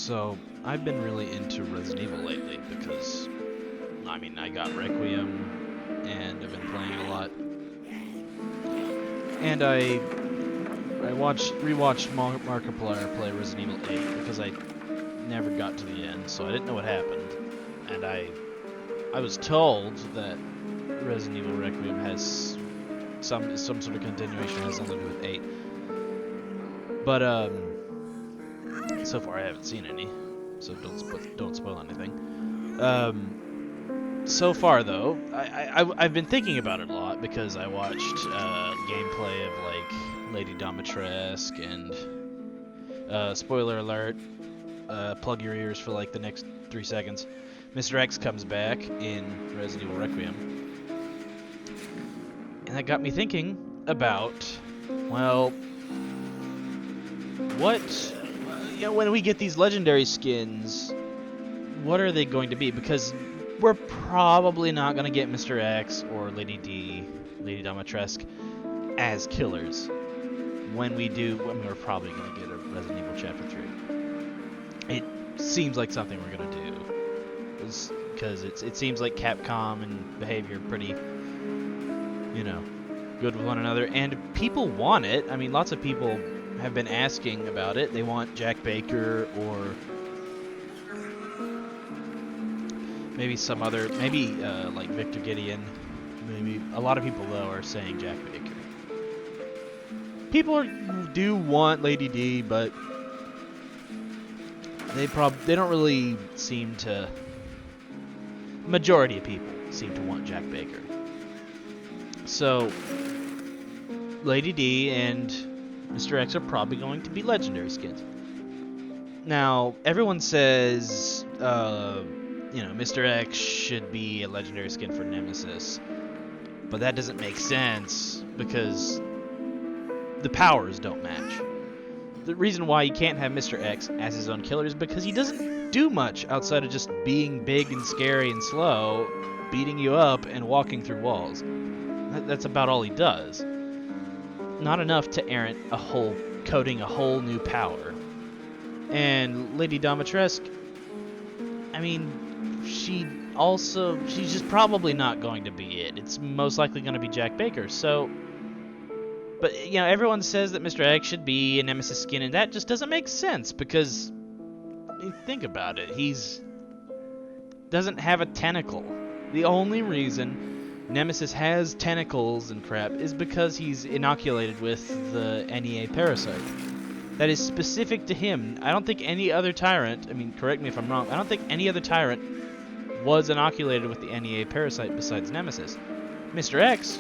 So, I've been really into Resident Evil lately because, I got Requiem, and I've been playing it a lot. And I rewatched Markiplier play Resident Evil 8 because I never got to the end, so I didn't know what happened. And I was told that Resident Evil Requiem has some sort of continuation, has something to do with 8. But so far I haven't seen any, so don't spoil anything. So far though, I've been thinking about it a lot because I watched gameplay of like Lady Dimitrescu and spoiler alert, plug your ears for like the next 3 seconds. Mr. X comes back in Resident Evil Requiem, and that got me thinking about, well, what, when we get these legendary skins, what are they going to be? Because we're probably not going to get Mr. X or Lady Dimitrescu as killers. When we do, we're probably going to get a Resident Evil Chapter 3. It seems like something we're going to do. Because it seems like Capcom and Behavior pretty, good with one another. And people want it. I mean, lots of people have been asking about it. They want Jack Baker or maybe some other, like Victor Gideon. Maybe a lot of people though are saying Jack Baker. People do want Lady D, but they don't really seem to. Majority of people seem to want Jack Baker. So Lady D and Mr. X are probably going to be legendary skins. Now everyone says, Mr. X should be a legendary skin for Nemesis, but that doesn't make sense because the powers don't match. The reason why you can't have Mr. X as his own killer is because he doesn't do much outside of just being big and scary and slow, beating you up and walking through walls. That's about all he does. Not enough to warrant coding a whole new power. And Lady Dimitrescu, she's just probably not going to be it. It's most likely going to be Jack Baker. So, but everyone says that Mr. X should be a Nemesis skin, and that just doesn't make sense because think about it. Doesn't have a tentacle. The only reason Nemesis has tentacles and crap is because he's inoculated with the NEA parasite. That is specific to him. I don't think any other tyrant, correct me if I'm wrong, I don't think any other tyrant was inoculated with the NEA parasite besides Nemesis. Mr. X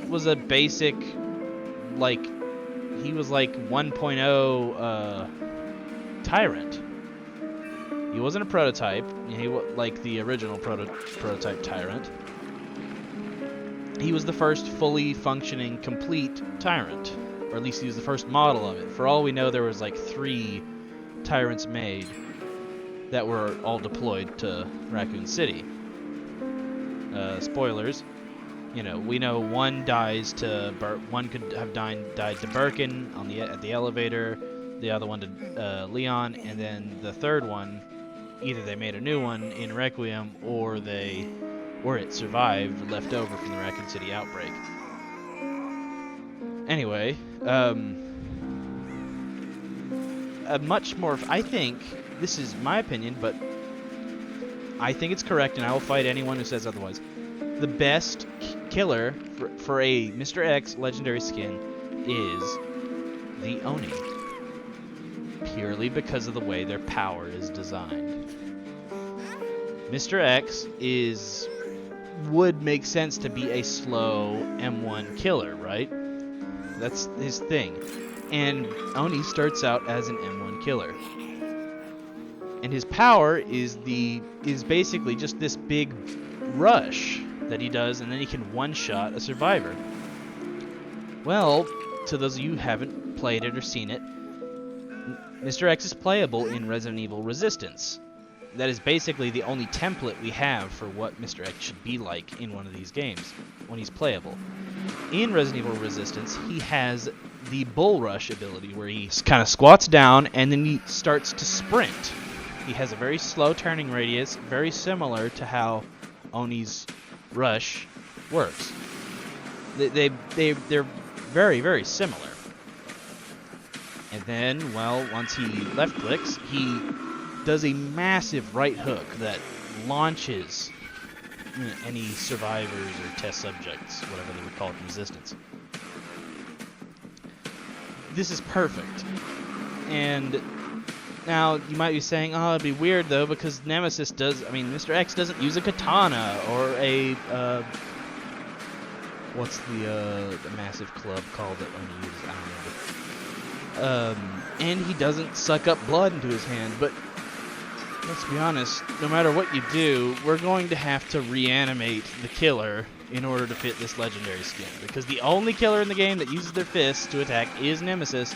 was a basic, he was like 1.0 tyrant. He wasn't a prototype. He was like the original prototype tyrant. He was the first fully functioning, complete tyrant, or at least he was the first model of it. For all we know, there was like 3 tyrants made that were all deployed to Raccoon City. Spoilers. We know one one could have died to Birkin at the elevator, the other one to Leon, and then the third one, either they made a new one in Requiem or it survived, left over from the Raccoon City outbreak. Anyway, I think, this is my opinion, but I think it's correct, and I will fight anyone who says otherwise. The best killer for a Mr. X legendary skin is the Oni. Purely because of the way their power is designed. Mr. X would make sense to be a slow M1 killer, right? That's his thing. And Oni starts out as an M1 killer. And his power is basically just this big rush that he does, and then he can one-shot a survivor. Well, to those of you who haven't played it or seen it, Mr. X is playable in Resident Evil Resistance. That is basically the only template we have for what Mr. X should be like in one of these games, when he's playable. In Resident Evil Resistance, he has the Bull Rush ability, where he kind of squats down, and then he starts to sprint. He has a very slow turning radius, very similar to how Oni's rush works. They're very, very similar. And then, well, once he left clicks, he does a massive right hook that launches any survivors or test subjects, whatever they would call it, in Resistance. This is perfect. And now you might be saying, oh, it'd be weird though, because Nemesis does, I mean, Mr. X doesn't use a katana or a, what's the massive club called that Oni uses? I don't remember. And he doesn't suck up blood into his hand, but let's be honest, no matter what you do, we're going to have to reanimate the killer in order to fit this legendary skin, because the only killer in the game that uses their fists to attack is Nemesis,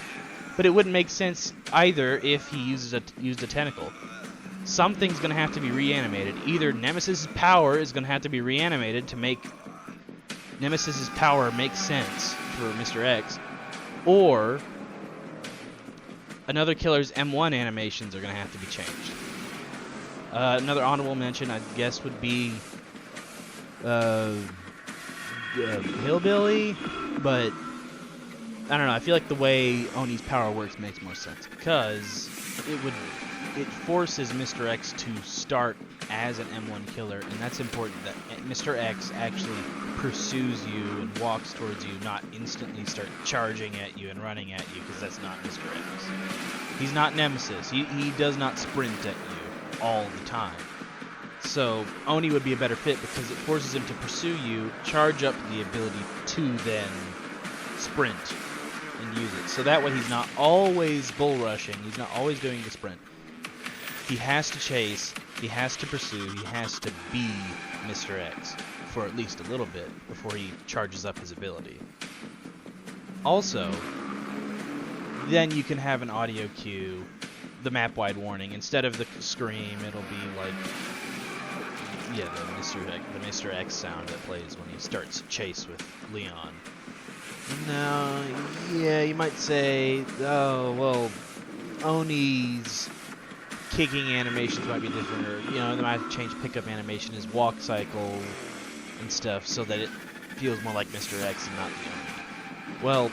but it wouldn't make sense either if he used a tentacle. Something's going to have to be reanimated. Either Nemesis' power is going to have to be reanimated to make Nemesis' power make sense for Mr. X, or another killer's M1 animations are going to have to be changed. Another honorable mention, I guess, would be Hillbilly, but I don't know. I feel like the way Oni's power works makes more sense, because it forces Mr. X to start as an M1 killer, and that's important that Mr. X actually pursues you and walks towards you, not instantly start charging at you and running at you, because that's not Mr. X. He's not Nemesis. He does not sprint at you all the time. So Oni would be a better fit because it forces him to pursue you, charge up the ability to then sprint and use it. So that way he's not always bull rushing, he's not always doing the sprint. He has to chase, he has to pursue, he has to be Mr. X for at least a little bit before he charges up his ability. Also, then you can have an audio cue, the map-wide warning. Instead of the scream, it'll be like, yeah, the Mr. X sound that plays when he starts chase with Leon. Now, yeah, you might say, oh, well, Oni's kicking animations might be different, or, you know, they might change pickup animation, his walk cycle and stuff, so that it feels more like Mr. X and not the Oni. Well,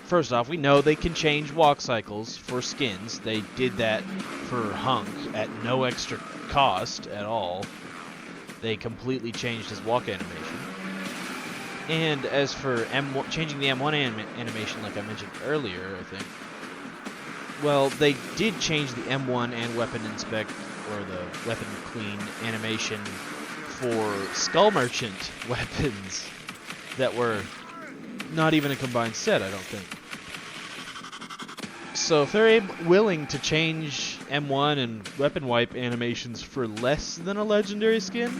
first off, we know they can change walk cycles for skins. They did that for Hunk at no extra cost at all. They completely changed his walk animation. And as for changing the M1 animation, like I mentioned earlier, I think, well, they did change the M1 and Weapon Inspect, or the Weapon Clean animation for Skull Merchant weapons that were not even a combined set, I don't think. So if they're willing to change M1 and Weapon Wipe animations for less than a legendary skin,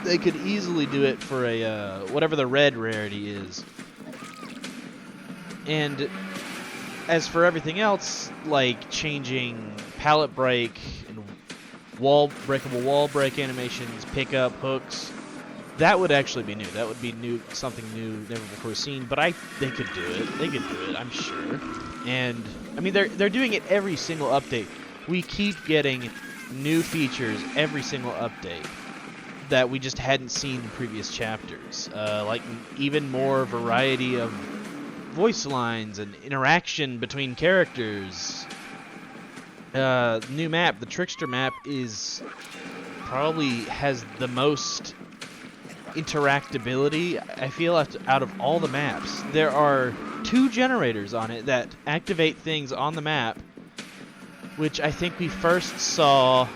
they could easily do it for a whatever the red rarity is. And as for everything else, like changing pallet break and breakable wall break animations, pickup, hooks, that would actually be new. That would be new, something new, never before seen. But they could do it. They could do it, I'm sure. And I mean, they're doing it every single update. We keep getting new features every single update that we just hadn't seen in previous chapters. Like even more variety of voice lines and interaction between characters. New map, the Trickster map, probably has the most interactability, I feel, out of all the maps. There are 2 generators on it that activate things on the map, which I think we first saw.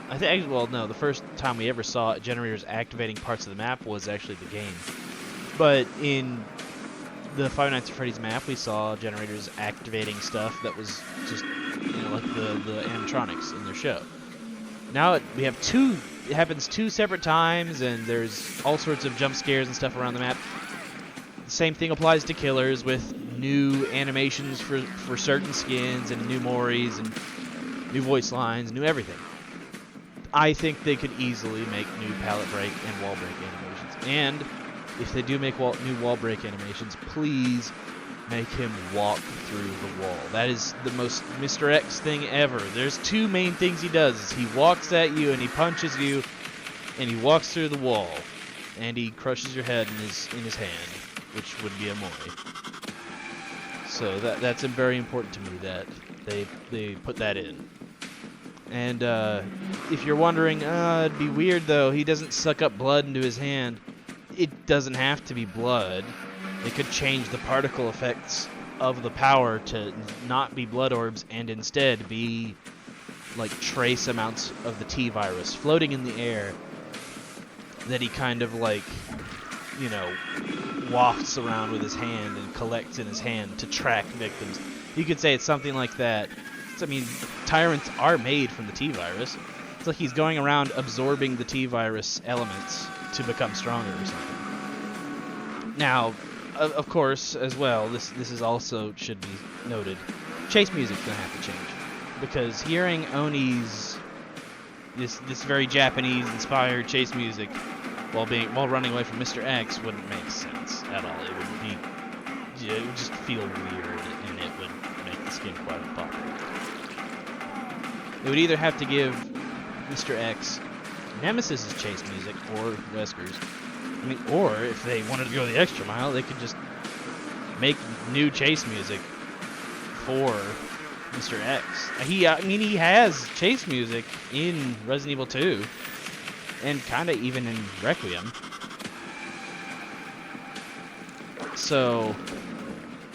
The first time we ever saw generators activating parts of the map was actually the game. But in the Five Nights at Freddy's map, we saw generators activating stuff that was just, like the animatronics in their show. Now we have 2. It happens 2 separate times, and there's all sorts of jump scares and stuff around the map. The same thing applies to killers, with new animations for certain skins and new Moris and new voice lines, new everything. I think they could easily make new pallet break and wall break animations. And if they do make new wall break animations, please make him walk through the wall. That is the most Mr. X thing ever. There's two main things he does. He walks at you and he punches you, and he walks through the wall, and he crushes your head in his hand, which would be a mori. So that's very important to me that they put that in. And if you're wondering, it'd be weird though, he doesn't suck up blood into his hand. It doesn't have to be blood. They could change the particle effects of the power to not be blood orbs and instead be like trace amounts of the T-virus floating in the air that he kind of like, you know, wafts around with his hand and collects in his hand to track victims. You could say it's something like that. I mean, tyrants are made from the T-virus. It's like he's going around absorbing the T-virus elements to become stronger or something. Now, of course, as well, this is also should be noted. Chase music's gonna have to change because hearing Oni's this very Japanese-inspired chase music while running away from Mr. X wouldn't make sense at all. It would just feel weird, and it would make the skin quite unpopular. They would either have to give Mr. X Nemesis' chase music or Wesker's. I mean, or if they wanted to go the extra mile, they could just make new chase music for Mr. X. He has chase music in Resident Evil 2, and kind of even in Requiem. So,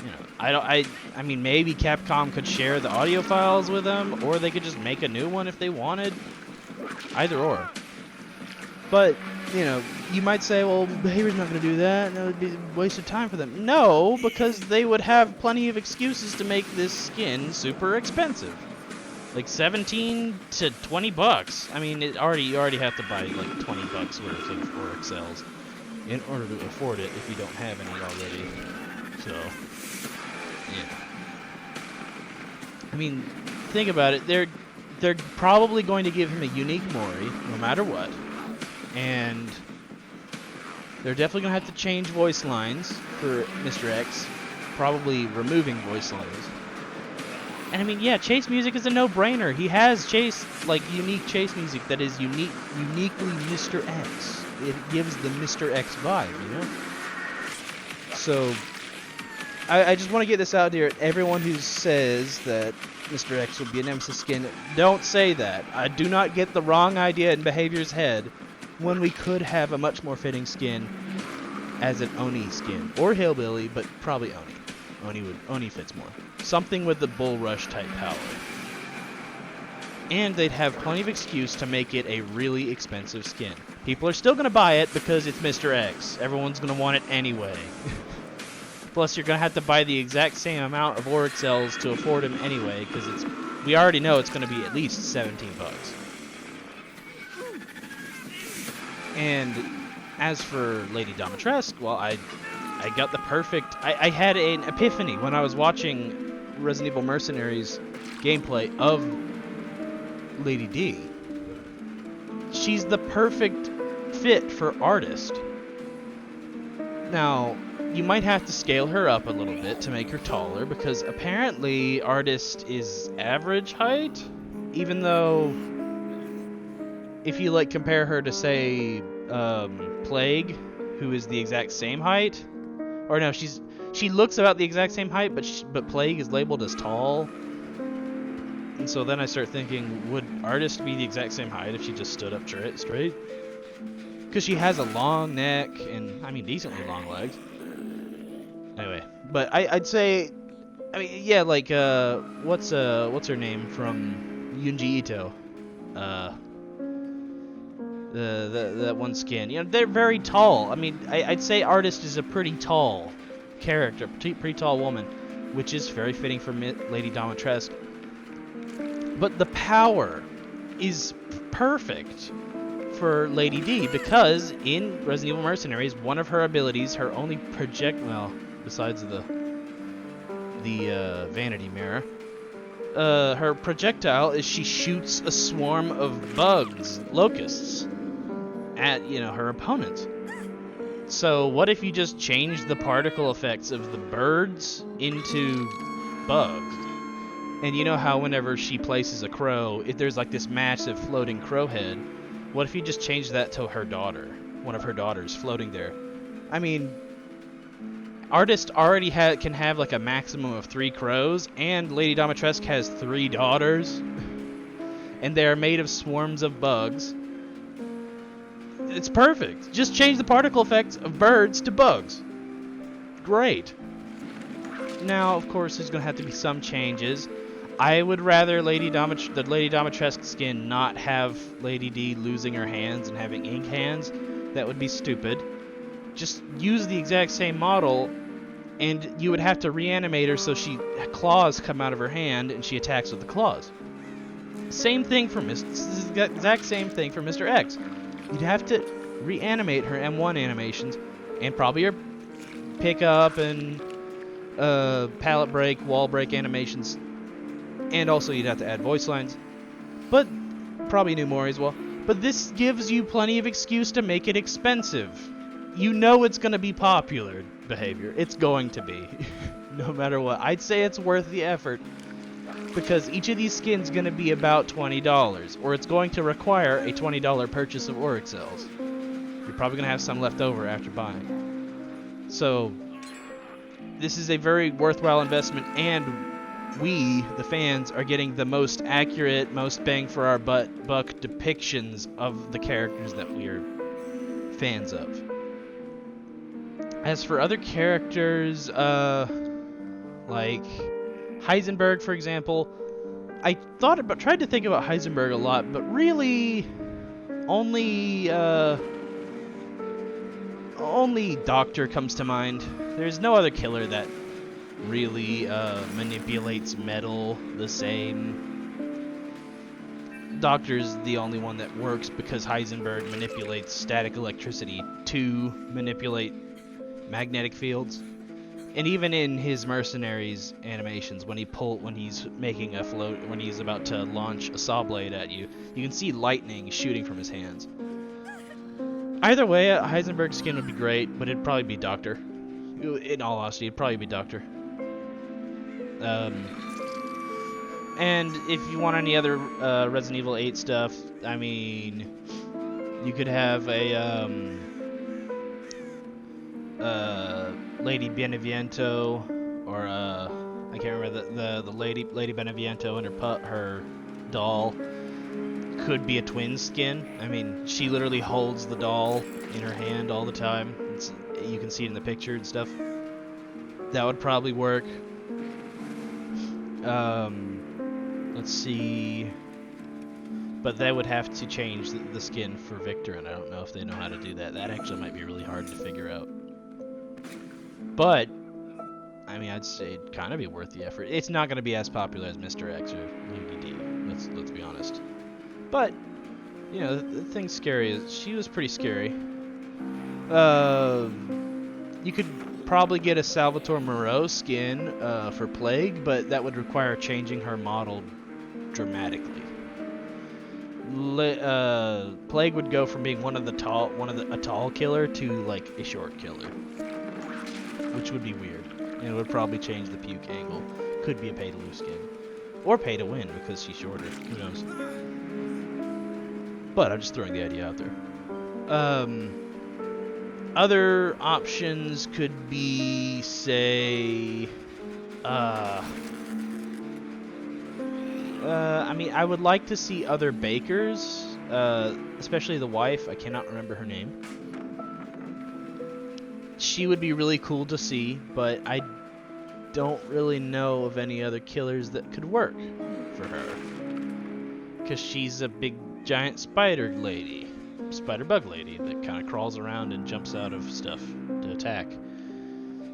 you know, I mean, maybe Capcom could share the audio files with them, or they could just make a new one if they wanted. Either or. But, you know, you might say, well, Behavior's not going to do that, and that would be a waste of time for them. No, because they would have plenty of excuses to make this skin super expensive. Like 17 to 20 bucks. I mean, you already have to buy like 20 bucks worth of Auric cells in order to afford it if you don't have any already. So, yeah. I mean, think about it. They're probably going to give him a unique Mori, no matter what. And they're definitely going to have to change voice lines for Mr. X, probably removing voice lines. And I mean, yeah, chase music is a no-brainer. He has unique chase music that is uniquely Mr. X. It gives the Mr. X vibe, you know? So, I just want to get this out here. Everyone who says that Mr. X would be a Nemesis skin, don't say that. I do not get the wrong idea in Behavior's head when we could have a much more fitting skin as an Oni skin. Or Hillbilly, but probably Oni. Oni fits more. Something with the Bull Rush type power. And they'd have plenty of excuse to make it a really expensive skin. People are still going to buy it because it's Mr. X. Everyone's going to want it anyway. Plus, you're going to have to buy the exact same amount of Auric cells to afford him anyway, because we already know it's going to be at least 17 bucks. And as for Lady Dimitrescu, well, I got the perfect... I had an epiphany when I was watching Resident Evil Mercenaries gameplay of Lady D. She's the perfect fit for Artist. Now, you might have to scale her up a little bit to make her taller, because apparently Artist is average height, even though if you compare her to, say, Plague, who is the exact same height, or no, she looks about the exact same height, but Plague is labeled as tall. And so then I start thinking, would Artist be the exact same height if she just stood up straight? Because she has a long neck and, I mean, decently long legs. Anyway, but I'd say, I mean, yeah, what's her name from Junji Ito? That one skin. You know, they're very tall. I mean, I'd say Artist is a pretty tall character, pretty tall woman, which is very fitting for Lady Dimitrescu. But the power is perfect for Lady D, because in Resident Evil Mercenaries, one of her abilities, her only besides the vanity mirror, her projectile is she shoots a swarm of bugs, locusts, at her opponents. So what if you just change the particle effects of the birds into bugs? And you know how whenever she places a crow, if there's like this massive floating crow head, what if you just change that to her daughter? One of her daughters floating there. I mean, artists already can have like a maximum of 3 crows, and Lady Dimitrescu has 3 daughters, and they are made of swarms of bugs. It's perfect. Just change the particle effects of birds to bugs. Great. Now, of course, there's going to have to be some changes. I would rather the Lady Dimitrescu skin not have Lady D losing her hands and having ink hands. That would be stupid. Just use the exact same model, and you would have to reanimate her so claws come out of her hand and she attacks with the claws. Same thing for exact same thing for Mr. X. You'd have to reanimate her M1 animations, and probably her pickup and palette break, wall break animations. And also you'd have to add voice lines, but probably new Mori as well. But this gives you plenty of excuse to make it expensive. You know it's going to be popular behavior. It's going to be, no matter what. I'd say it's worth the effort, because each of these skins is going to be about $20, or it's going to require a $20 purchase of Auric cells. You're probably going to have some left over after buying. So this is a very worthwhile investment, and we, the fans, are getting the most accurate, most bang for our buck depictions of the characters that we are fans of. As for other characters, like Heisenberg, for example, I tried to think about Heisenberg a lot, but really only Doctor comes to mind. There's no other killer that really manipulates metal the same. Doctor's the only one that works because Heisenberg manipulates static electricity to manipulate magnetic fields. And even in his mercenaries animations, when he's making a float, when he's about to launch a saw blade at you, you can see lightning shooting from his hands. Either way, Heisenberg's skin would be great, but it'd probably be Doctor. In all honesty, it'd probably be Doctor. And if you want any other Resident Evil 8 stuff, I mean, you could have a Lady Beneviento, or I can't remember the Lady Beneviento and her doll could be a twin skin. I mean, she literally holds the doll in her hand all the time. You can see it in the picture and stuff. That would probably work. Let's see. But they would have to change the skin for Victor, and I don't know if they know how to do that. That actually might be really hard to figure out. But, I mean, I'd say it'd kind of be worth the effort. It's not going to be as popular as Mr. X or DBD, let's be honest. But, you know, the thing's scary. She was pretty scary. You could probably get a Salvatore Moreau skin for Plague, but that would require changing her model dramatically. Plague would go from being a tall killer to like a short killer, which would be weird, and it would probably change the puke angle. Could be a pay to lose skin, or pay to win because she's shorter. Who knows? But I'm just throwing the idea out there. Other options could be, say, I mean, I would like to see other bakers, especially the wife. I cannot remember her name. She would be really cool to see, but I don't really know of any other killers that could work for her. Because she's a big, giant spider bug lady that kind of crawls around and jumps out of stuff to attack.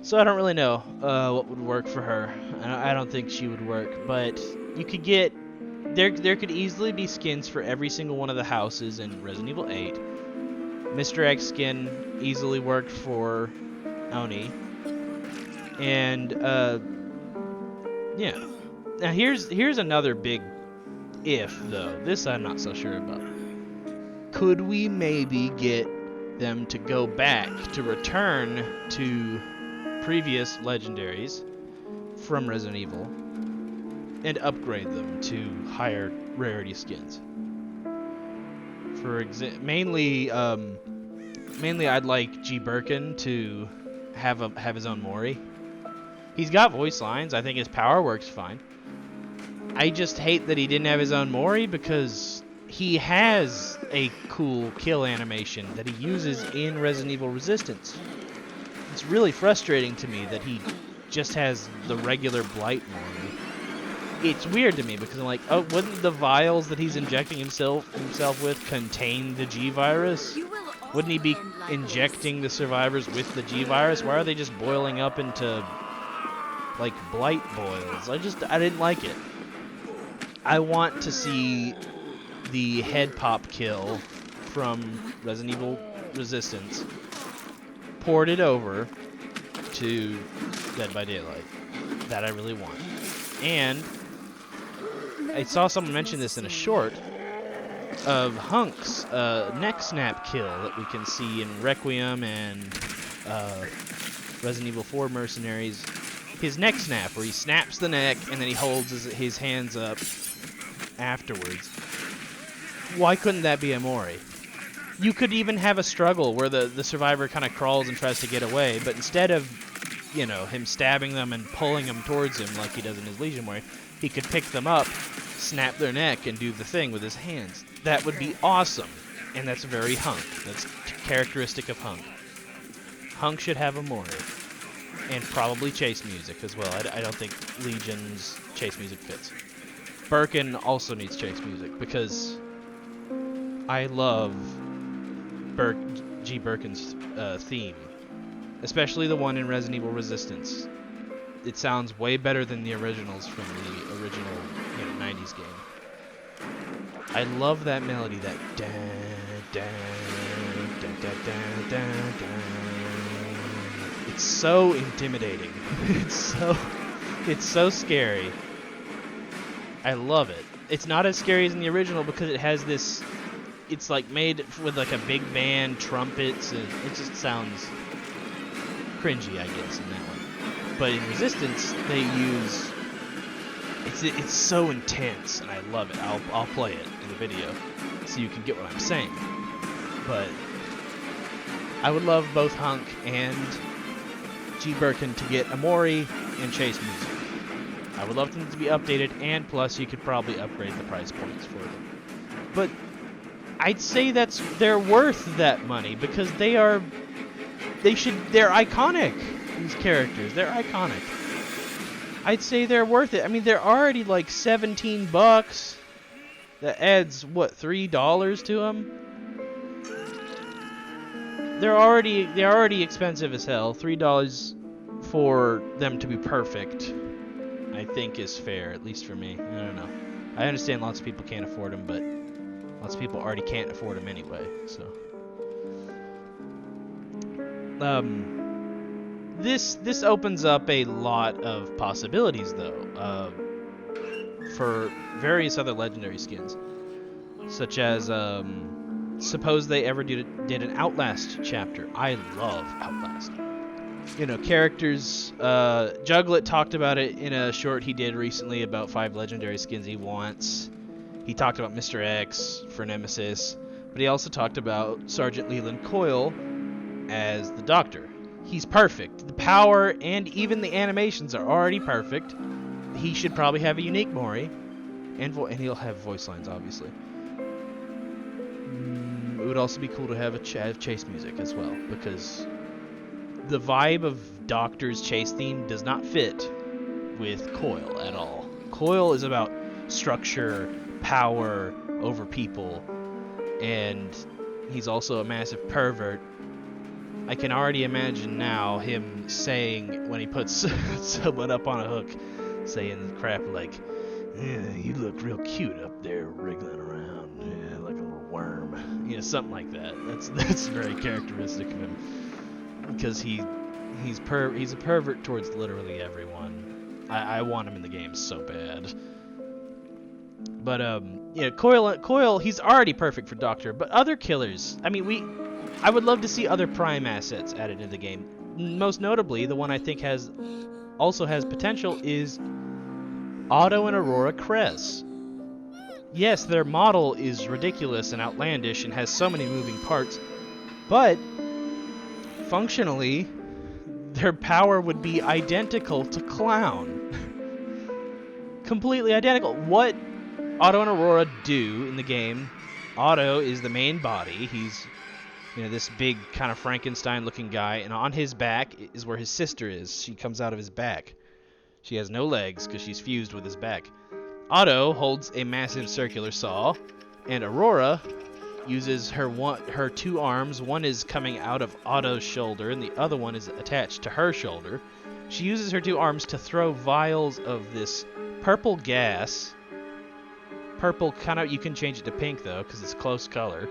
So I don't really know what would work for her. I don't think she would work, but you could get... There could easily be skins for every single one of the houses in Resident Evil 8. Mr. X skin easily worked for Oni. And, yeah. Now here's another big if, though. This I'm not so sure about. Could we maybe get them to go back, to return to previous legendaries from Resident Evil and upgrade them to higher rarity skins. For mainly I'd like G. Birkin to have his own Mori. He's got voice lines. I think his power works fine. I just hate that he didn't have his own Mori because he has a cool kill animation that he uses in Resident Evil Resistance. It's really frustrating to me that he just has the regular Blight Mori. It's weird to me because I'm like, oh, wouldn't the vials that he's injecting himself with contain the G virus? Wouldn't he be injecting the survivors with the G virus? Why are they just boiling up into like blight boils? I didn't like it. I want to see the head pop kill from Resident Evil Resistance ported over to Dead by Daylight. That I really want. And I saw someone mention this in a short of Hunk's neck snap kill that we can see in Requiem and Resident Evil 4 Mercenaries. His neck snap, where he snaps the neck and then he holds his hands up afterwards. Why couldn't that be a Mori? You could even have a struggle where the survivor kind of crawls and tries to get away, but instead of, him stabbing them and pulling them towards him like he does in his Legion Mori, he could pick them up, snap their neck, and do the thing with his hands. That would be awesome, and that's very Hunk. That's characteristic of Hunk. Hunk should have a Mori, and probably chase music as well. I don't think Legion's chase music fits. Birkin also needs chase music, because I love G. Birkin's theme, especially the one in Resident Evil Resistance. It sounds way better than the originals from the original 90s game. I love that melody, that da da da da da da da. It's so intimidating. It's so scary. I love it. It's not as scary as in the original because it has this. It's like made with like a big band, trumpets, and it just sounds cringy, I guess, in that one. But in Resistance, they use. It's so intense, and I love it. I'll play it in the video so you can get what I'm saying. But I would love both Hunk and G. Birkin to get a Mori and chase music. I would love them to be updated, and plus you could probably upgrade the price points for them. But I'd say they're worth that money because they're iconic. These characters, they're iconic. I'd say they're worth it. I mean, they're already like $17. That adds what, $3 to them? They're already expensive as hell. $3 for them to be perfect, I think, is fair, at least for me. I don't know. I understand lots of people can't afford them, but lots of people already can't afford them anyway. So, this opens up a lot of possibilities, though, for various other legendary skins, such as suppose they ever did an Outlast chapter. I love Outlast. Characters. Juglet talked about it in a short he did recently about 5 legendary skins he wants. He talked about Mr. X for Nemesis, but he also talked about Sergeant Leland Coyle as the Doctor. He's perfect. The power and even the animations are already perfect. He should probably have a unique Mori, and he'll have voice lines, obviously. It would also be cool to have chase music as well, because the vibe of Doctor's chase theme does not fit with Coyle at all. Coyle is about structure, power over people, and he's also a massive pervert. I can already imagine now him saying, when he puts someone up on a hook, saying crap like, "Yeah, you look real cute up there wriggling around, yeah, like a little worm." Something like that. That's very characteristic of him, because he's a pervert towards literally everyone. I want him in the game so bad. But Coyle, he's already perfect for Doctor, but other killers, I mean, I would love to see other Prime assets added to the game. Most notably, the one I think also has potential is Otto and Aurora Cress. Yes, their model is ridiculous and outlandish and has so many moving parts, but functionally, their power would be identical to Clown. Completely identical. What Otto and Aurora do in the game, Otto is the main body. He's, this big kind of Frankenstein-looking guy, and on his back is where his sister is. She comes out of his back. She has no legs because she's fused with his back. Otto holds a massive circular saw, and Aurora uses her two arms. One is coming out of Otto's shoulder, and the other one is attached to her shoulder. She uses her two arms to throw vials of this purple gas. Purple, you can change it to pink, though, because it's close color.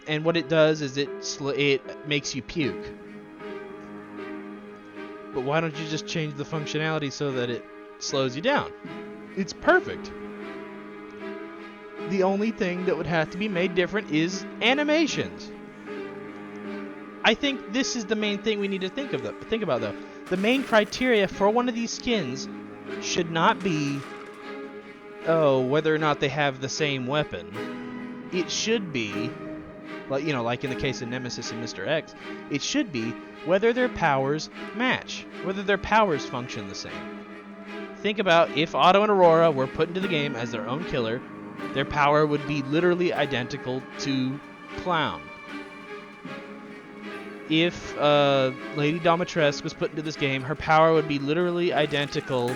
And what it does is it makes you puke. But why don't you just change the functionality so that it slows you down? It's perfect. The only thing that would have to be made different is animations. I think this is the main thing we need to think about, though. The main criteria for one of these skins should not be, whether or not they have the same weapon. It should be, like in the case of Nemesis and Mr. X, it should be whether their powers match, whether their powers function the same. Think about if Otto and Aurora were put into the game as their own killer, their power would be literally identical to Clown. If Lady Domitresque was put into this game, her power would be literally identical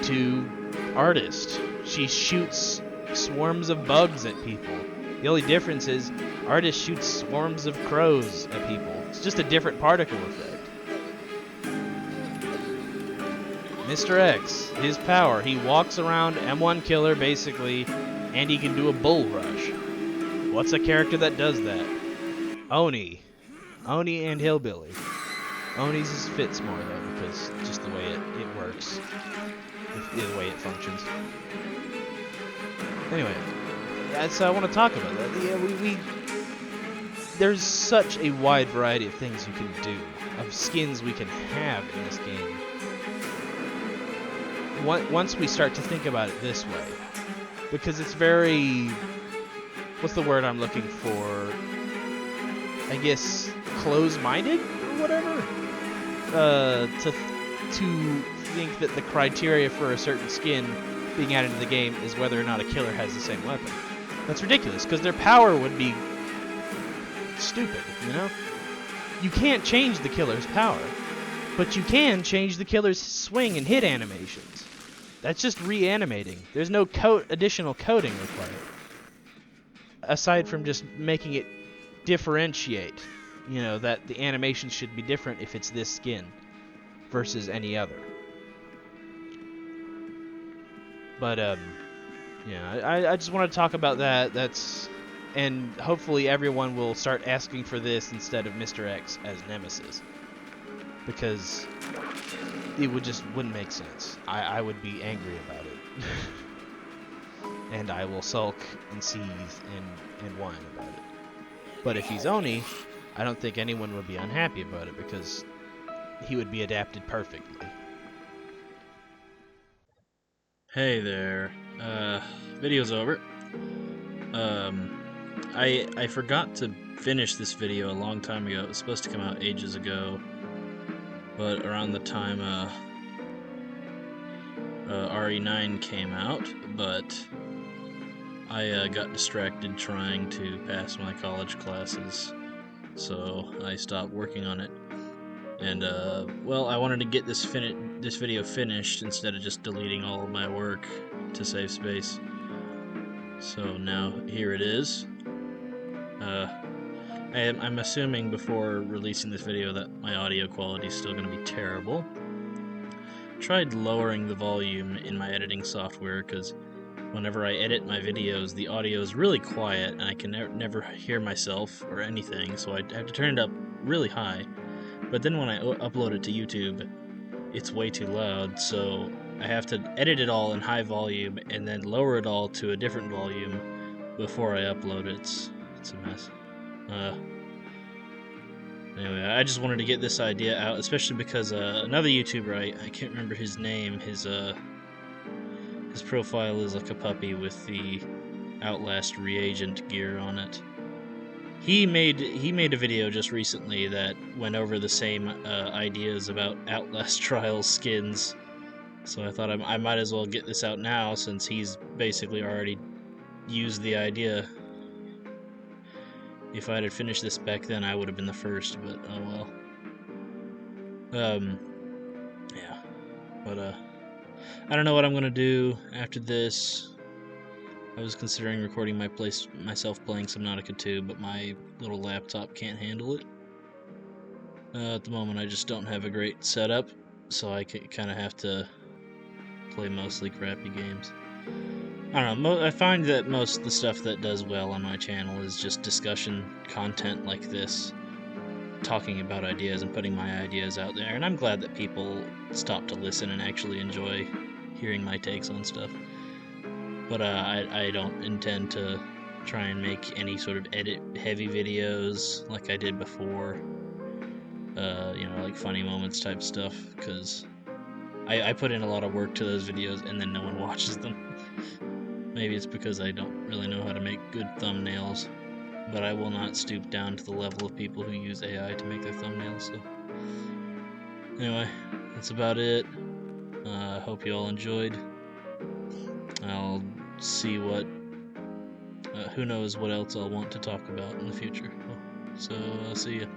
to Artist. She shoots swarms of bugs at people. The only difference is Artist shoots swarms of crows at people. It's just a different particle effect. Mr. X, his power, he walks around M1 Killer basically, and he can do a bull rush. What's a character that does that? Oni. Oni and Hillbilly. Oni's just fits more though, because just the way it works. The way it functions. Anyway, so I want to talk about that. Yeah, there's such a wide variety of things you can do, of skins we can have in this game. Once we start to think about it this way, because it's very, what's the word I'm looking for? I guess close-minded or whatever. To think that the criteria for a certain skin being added to the game is whether or not a killer has the same weapon. That's ridiculous, because their power would be stupid, You can't change the killer's power, but you can change the killer's swing and hit animations. That's just reanimating. There's no additional coding required. Aside from just making it differentiate, that the animation should be different if it's this skin versus any other. But, I just want to talk about that. And hopefully everyone will start asking for this instead of Mr. X as Nemesis. Because it wouldn't make sense. I would be angry about it. And I will sulk and seethe and whine about it. But if he's Oni, I don't think anyone would be unhappy about it, because he would be adapted perfectly. Hey there. Video's over. I forgot to finish this video a long time ago. It was supposed to come out ages ago, but around the time RE9 came out, but I got distracted trying to pass my college classes, so I stopped working on it. And I wanted to get this video finished instead of just deleting all of my work to save space. So now here it is. I'm assuming before releasing this video that my audio quality is still going to be terrible. Tried lowering the volume in my editing software, because whenever I edit my videos, the audio is really quiet and I can never hear myself or anything, so I have to turn it up really high. But then when I upload it to YouTube, it's way too loud, so I have to edit it all in high volume and then lower it all to a different volume before I upload it. It's a mess. Anyway, I just wanted to get this idea out, especially because another YouTuber, I can't remember his name, his profile is like a puppy with the Outlast reagent gear on it. He made a video just recently that went over the same ideas about Outlast Trials skins. So I thought I might as well get this out now, since he's basically already used the idea. If I had finished this back then, I would have been the first, but oh well. Yeah. But I don't know what I'm gonna do after this. I was considering recording myself playing Subnautica 2, but my little laptop can't handle it. At the moment, I just don't have a great setup, so I kind of have to play mostly crappy games. I don't know. I find that most of the stuff that does well on my channel is just discussion content like this, talking about ideas and putting my ideas out there. And I'm glad that people stop to listen and actually enjoy hearing my takes on stuff. But I don't intend to try and make any sort of edit-heavy videos like I did before. Like funny moments type stuff, because I put in a lot of work to those videos and then no one watches them. Maybe it's because I don't really know how to make good thumbnails, but I will not stoop down to the level of people who use AI to make their thumbnails. So anyway, that's about it. I hope you all enjoyed. I'll see what who knows what else I'll want to talk about in the future. So I'll see you.